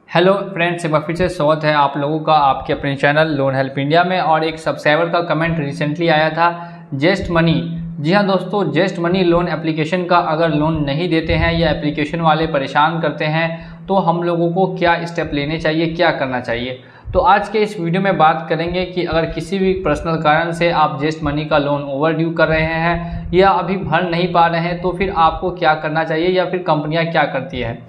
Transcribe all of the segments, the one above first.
Hello friends, एक बार फिर से स्वागत है आप लोगों का आपके अपने चैनल लोन हेल्प इंडिया में। और एक सब्सक्राइबर का कमेंट रिसेंटली आया था जेस्ट मनी। जी हाँ दोस्तों, जेस्ट मनी लोन एप्लीकेशन का अगर लोन नहीं देते हैं या एप्लीकेशन वाले परेशान करते हैं तो हम लोगों को क्या स्टेप लेने चाहिए, क्या करना चाहिए। तो आज के इस वीडियो में बात करेंगे कि अगर किसी भी पर्सनल कारण से आप जेस्ट मनी का लोन ओवर ड्यू कर रहे हैं या अभी भर नहीं पा रहे हैं तो फिर आपको क्या करना चाहिए या फिर कंपनियाँ क्या करती है,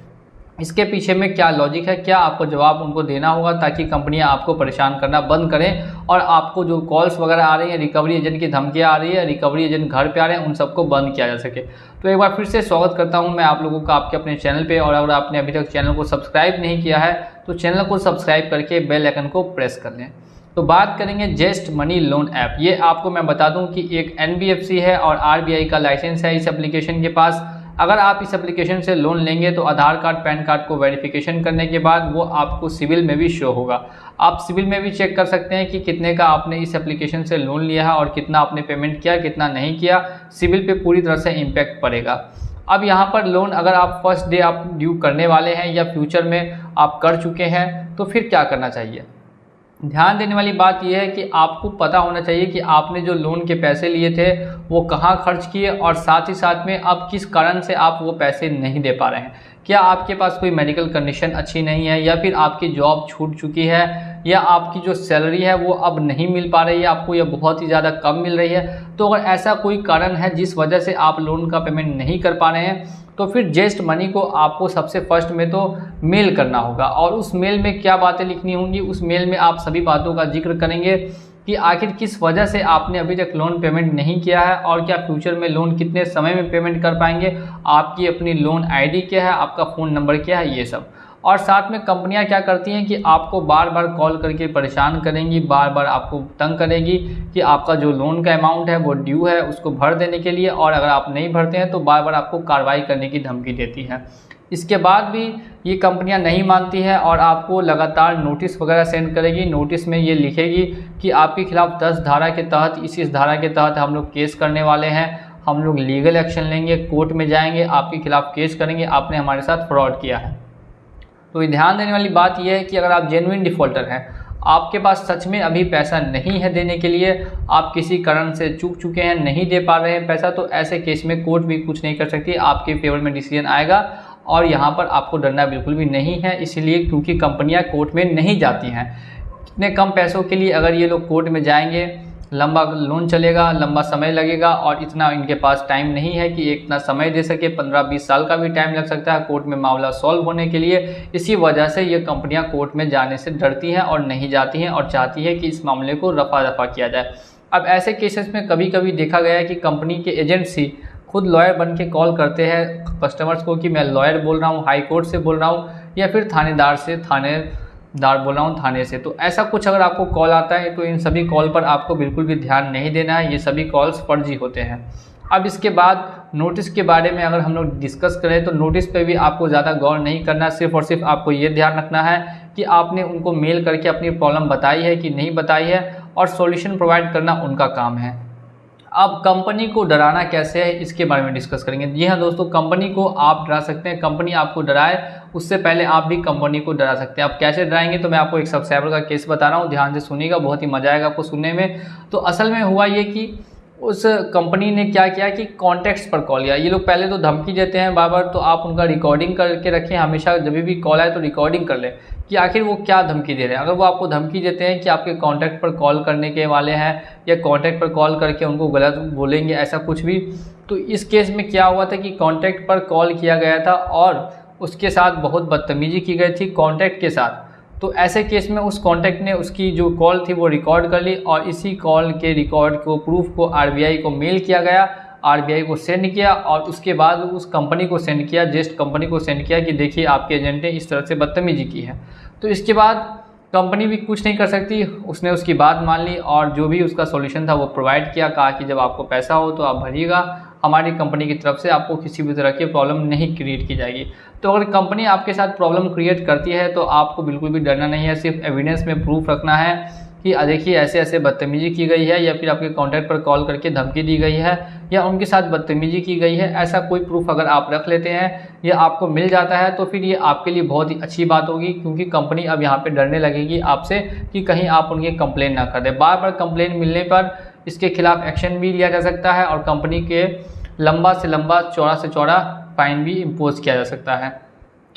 इसके पीछे में क्या लॉजिक है, क्या आपको जवाब उनको देना होगा ताकि कंपनियां आपको परेशान करना बंद करें और आपको जो कॉल्स वगैरह आ रही हैं, रिकवरी एजेंट की धमकियां आ रही है, रिकवरी एजेंट घर पे आ रहे हैं, उन सबको बंद किया जा सके। तो एक बार फिर से स्वागत करता हूं मैं आप लोगों का आपके अपने चैनल पे। और अगर आपने अभी तक चैनल को सब्सक्राइब नहीं किया है तो चैनल को सब्सक्राइब करके बेल आइकन को प्रेस कर लें। तो बात करेंगे जेस्ट मनी लोन ऐप। ये आपको मैं बता दूं कि एक NBFC है और RBI का लाइसेंस है इस एप्लीकेशन के पास। अगर आप इस एप्लीकेशन से लोन लेंगे तो आधार कार्ड, पैन कार्ड को वेरिफिकेशन करने के बाद वो आपको सिविल में भी शो होगा। आप सिविल में भी चेक कर सकते हैं कि कितने का आपने इस एप्लीकेशन से लोन लिया है और कितना आपने पेमेंट किया, कितना नहीं किया। सिविल पे पूरी तरह से इम्पैक्ट पड़ेगा। अब यहाँ पर लोन अगर आप फर्स्ट डे आप ड्यू करने वाले हैं या फ्यूचर में आप कर चुके हैं तो फिर क्या करना चाहिए। ध्यान देने वाली बात यह है कि आपको पता होना चाहिए कि आपने जो लोन के पैसे लिए थे वो कहाँ खर्च किए और साथ ही साथ में अब किस कारण से आप वो पैसे नहीं दे पा रहे हैं। क्या आपके पास कोई मेडिकल कंडीशन अच्छी नहीं है या फिर आपकी जॉब छूट चुकी है या आपकी जो सैलरी है वो अब नहीं मिल पा रही है आपको या बहुत ही ज़्यादा कम मिल रही है। तो अगर ऐसा कोई कारण है जिस वजह से आप लोन का पेमेंट नहीं कर पा रहे हैं तो फिर जेस्ट मनी को आपको सबसे फर्स्ट में तो मेल करना होगा। और उस मेल में क्या बातें लिखनी होंगी, उस मेल में आप सभी बातों का जिक्र करेंगे कि आखिर किस वजह से आपने अभी तक लोन पेमेंट नहीं किया है और क्या फ्यूचर में लोन कितने समय में पेमेंट कर पाएंगे, आपकी अपनी लोन ID क्या है, आपका फ़ोन नंबर क्या है, ये सब। और साथ में कंपनियां क्या करती हैं कि आपको बार बार कॉल करके परेशान करेंगी, बार बार आपको तंग करेंगी कि आपका जो लोन का अमाउंट है वो ड्यू है उसको भर देने के लिए, और अगर आप नहीं भरते हैं तो बार बार आपको कार्रवाई करने की धमकी देती है। इसके बाद भी ये कंपनियां नहीं मानती हैं और आपको लगातार नोटिस वगैरह सेंड करेगी। नोटिस में ये लिखेगी कि आपके खिलाफ 10 धारा के तहत, इस धारा के तहत हम लोग केस करने वाले हैं, हम लोग लीगल एक्शन लेंगे, कोर्ट में जाएंगे, आपके खिलाफ केस करेंगे, आपने हमारे साथ फ्रॉड किया है। तो ध्यान देने वाली बात यह है कि अगर आप जेन्युइन डिफ़ॉल्टर हैं, आपके पास सच में अभी पैसा नहीं है देने के लिए, आप किसी कारण से चूक चुके हैं, नहीं दे पा रहे हैं पैसा, तो ऐसे केस में कोर्ट भी कुछ नहीं कर सकती, आपके फेवर में डिसीजन आएगा। और यहाँ पर आपको डरना बिल्कुल भी नहीं है, इसलिए क्योंकि कंपनियाँ कोर्ट में नहीं जाती हैं। इतने कम पैसों के लिए अगर ये लोग कोर्ट में जाएंगे, लंबा लोन चलेगा, लंबा समय लगेगा और इतना इनके पास टाइम नहीं है कि इतना समय दे सके। 15-20 साल का भी टाइम लग सकता है कोर्ट में मामला सॉल्व होने के लिए। इसी वजह से ये कंपनियां कोर्ट में जाने से डरती हैं और नहीं जाती हैं और चाहती है कि इस मामले को रफा दफा किया जाए। अब ऐसे केसेस में कभी कभी देखा गया है कि कंपनी के एजेंट्स ही खुद लॉयर बन के कॉल करते हैं कस्टमर्स को कि मैं लॉयर बोल रहा हूँ, हाई कोर्ट से बोल रहा हूँ, या फिर थानेदार बोल रहा हूँ थाने से। तो ऐसा कुछ अगर आपको कॉल आता है तो इन सभी कॉल पर आपको बिल्कुल भी ध्यान नहीं देना है, ये सभी कॉल्स फर्जी होते हैं। अब इसके बाद नोटिस के बारे में अगर हम लोग डिस्कस करें तो नोटिस पे भी आपको ज़्यादा गौर नहीं करना, सिर्फ और सिर्फ आपको ये ध्यान रखना है कि आपने उनको मेल करके अपनी प्रॉब्लम बताई है कि नहीं बताई है, और सॉल्यूशन प्रोवाइड करना उनका काम है। अब कंपनी को डराना कैसे है इसके बारे में डिस्कस करेंगे। जी हाँ दोस्तों, कंपनी को आप डरा सकते हैं, कंपनी आपको डराए उससे पहले आप भी कंपनी को डरा सकते हैं। आप कैसे डराएंगे तो मैं आपको एक सब्सक्राइबर का केस बता रहा हूँ, ध्यान से सुनिएगा, बहुत ही मजा आएगा आपको सुनने में। तो असल में हुआ ये कि उस कंपनी ने क्या किया कि कॉन्टैक्ट्स पर कॉल किया। ये लोग पहले तो धमकी देते हैं बार बार, तो आप उनका रिकॉर्डिंग करके रखें, हमेशा जब भी कॉल आए तो रिकॉर्डिंग कर लें कि आखिर वो क्या धमकी दे रहे हैं। अगर वो आपको धमकी देते हैं कि आपके कॉन्टैक्ट पर कॉल करने के वाले हैं या कॉन्टैक्ट पर कॉल करके उनको गलत बोलेंगे, ऐसा कुछ भी, तो इस केस में क्या हुआ था कि कॉन्टैक्ट पर कॉल किया गया था और उसके साथ बहुत बदतमीजी की गई थी कॉन्टैक्ट के साथ। तो ऐसे केस में उस कॉन्टैक्ट ने उसकी जो कॉल थी वो रिकॉर्ड कर ली और इसी कॉल के रिकॉर्ड को, प्रूफ को RBI को मेल किया गया, RBI को सेंड किया और उसके बाद उस कंपनी को सेंड किया, जेस्ट कंपनी को सेंड किया कि देखिए आपके एजेंट ने इस तरह से बदतमीजी की है। तो इसके बाद कंपनी भी कुछ नहीं कर सकती, उसने उसकी बात मान ली और जो भी उसका सॉल्यूशन था वो प्रोवाइड किया, कहा कि जब आपको पैसा हो तो आप भरिएगा, हमारी कंपनी की तरफ से आपको किसी भी तरह की प्रॉब्लम नहीं क्रिएट की जाएगी। तो अगर कंपनी आपके साथ प्रॉब्लम क्रिएट करती है तो आपको बिल्कुल भी डरना नहीं है, सिर्फ एविडेंस में प्रूफ रखना है कि देखिए ऐसे ऐसे बदतमीजी की गई है, या फिर आपके कॉन्टैक्ट पर कॉल करके धमकी दी गई है, या उनके साथ बदतमीजी की गई है, ऐसा कोई प्रूफ अगर आप रख लेते हैं या आपको मिल जाता है तो फिर ये आपके लिए बहुत ही अच्छी बात होगी, क्योंकि कंपनी अब यहाँ पे डरने लगेगी आपसे कि कहीं आप उनकी कंप्लेन ना कर दें। बार बार कंप्लेन मिलने पर इसके खिलाफ एक्शन भी लिया जा सकता है और कंपनी के लंबा से लंबा चौड़ा से चौड़ा फाइन भी इम्पोज किया जा सकता है।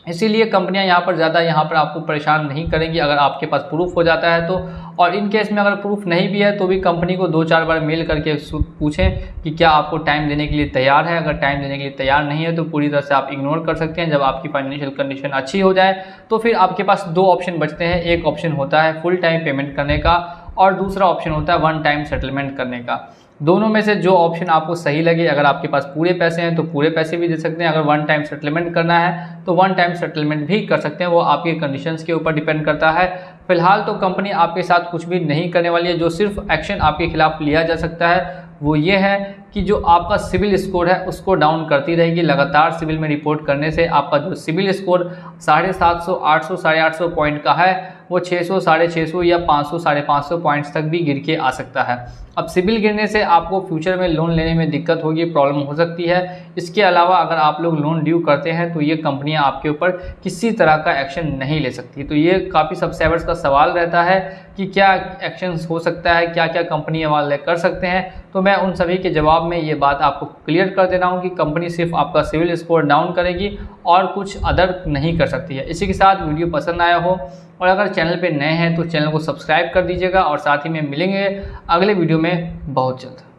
इसीलिए कंपनियां यहाँ पर आपको परेशान नहीं करेंगी अगर आपके पास प्रूफ हो जाता है तो। और इन केस में अगर प्रूफ नहीं भी है तो भी कंपनी को 2-4 बार मेल करके पूछें कि क्या आपको टाइम देने के लिए तैयार है। अगर टाइम देने के लिए तैयार नहीं है तो पूरी तरह से आप इग्नोर कर सकते हैं। जब आपकी फाइनेंशियल कंडीशन अच्छी हो जाए तो फिर आपके पास 2 ऑप्शन बचते हैं। एक ऑप्शन होता है फुल टाइम पेमेंट करने का और दूसरा ऑप्शन होता है 1 टाइम सेटलमेंट करने का। दोनों में से जो ऑप्शन आपको सही लगे, अगर आपके पास पूरे पैसे हैं तो पूरे पैसे भी दे सकते हैं, अगर 1 टाइम सेटलमेंट करना है तो 1 टाइम सेटलमेंट भी कर सकते हैं। वो आपके कंडीशंस के ऊपर डिपेंड करता है। फिलहाल तो कंपनी आपके साथ कुछ भी नहीं करने वाली है। जो सिर्फ एक्शन आपके खिलाफ लिया जा सकता है वो ये है कि जो आपका सिविल स्कोर है उसको डाउन करती रहेगी। लगातार सिविल में रिपोर्ट करने से आपका जो सिविल स्कोर 750, 800, 850 पॉइंट का है वो 600, 650 या 500, 550 पॉइंट्स तक भी गिर के आ सकता है। अब सिविल गिरने से आपको फ्यूचर में लोन लेने में दिक्कत होगी, प्रॉब्लम हो सकती है। इसके अलावा अगर आप लोग लोन ड्यू करते हैं तो ये कंपनियां आपके ऊपर किसी तरह का एक्शन नहीं ले सकती। तो ये काफ़ी सब्सक्राइबर्स का सवाल रहता है कि क्या एक्शन हो सकता है, क्या क्या कंपनी वाले कर सकते हैं। तो मैं उन सभी के जवाब में ये बात आपको क्लियर कर दे रहा हूँ कि कंपनी सिर्फ आपका सिविल स्कोर डाउन करेगी और कुछ अदर नहीं कर सकती है। इसी के साथ वीडियो पसंद आया हो और अगर चैनल पे नए हैं तो चैनल को सब्सक्राइब कर दीजिएगा और साथ ही में मिलेंगे अगले वीडियो में बहुत जल्द।